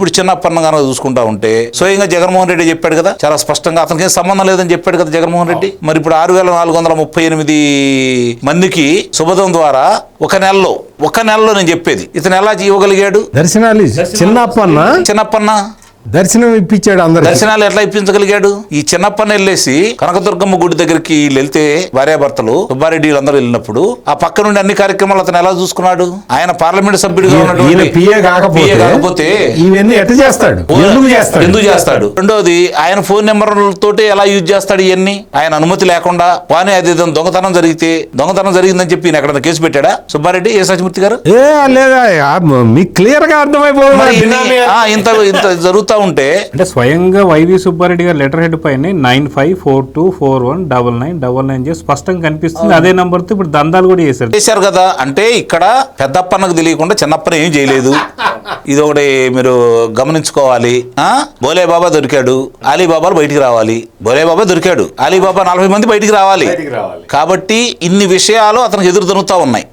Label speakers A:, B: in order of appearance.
A: ఇప్పుడు చిన్నప్పన్న కనుక చూసుకుంటా ఉంటే స్వయంగా జగన్మోహన్ రెడ్డి చెప్పాడు కదా చాలా స్పష్టంగా, అతనికి ఏం సంబంధం లేదని చెప్పాడు కదా జగన్మోహన్ రెడ్డి. మరి ఇప్పుడు 6438 మందికి శుభదం ద్వారా ఒక నెలలో నేను చెప్పేది ఇతను ఎలా ఇవ్వగలిగాడు?
B: దర్శనాలు చిన్నప్పన్న దర్శనం ఇప్పించాడు అందరు.
A: దర్శనాలు ఎట్లా ఇప్పించగలిగాడు? ఈ చిన్నప్పని వెళ్ళేసి కనకదుర్గమ్మ గుడి దగ్గరికి వెళ్తే భార్యాభర్తలు సుబ్బారెడ్డి అందరూ వెళ్ళినప్పుడు ఆ పక్క నుండి అన్ని కార్యక్రమాలు అతను ఎలా చూసుకున్నాడు? ఆయన పార్లమెంట్ సభ్యుడిగా కాకపోతే
B: ఇవన్నీ ఎట్లా చేస్తాడు?
A: ఎందుకు చేస్తాడు? రెండోది ఆయన ఫోన్ నెంబర్ తోటి ఎలా యూజ్ చేస్తాడు ఇవన్నీ? ఆయన అనుమతి లేకుండా వాని అది దొంగతనం జరిగిందని చెప్పి ఎక్కడ కేసు పెట్టాడా సుబ్బారెడ్డి? ఏ సత్యమూర్తి గారు
B: లేదా మీకు క్లియర్ గా అర్థమైపోతుంది.
A: ఇంత జరుగుతుంది ఉంటే
C: అంటే స్వయంగా వైవి సుబ్బారెడ్డి గారు లెటర్ హెడ్ పైన 9542419999 చేసి స్పష్టంగా కనిపిస్తుంది. అదే నంబర్ తో ఇప్పుడు దందాలు కూడా చేశారు
A: కదా. అంటే ఇక్కడ పెద్దప్పన్నకు తెలియకుండా చిన్నప్పని ఏం చేయలేదు. ఇది ఒకటి మీరు గమనించుకోవాలి. బోలే బాబా దొరికాడు, అలీబాబాలు బయటికి రావాలి. బోలే బాబా దొరికాడు, అలీబాబా 40 మంది బయటికి రావాలి. కాబట్టి ఇన్ని విషయాలు అతనికి ఎదురు దొరుకుతా ఉన్నాయి.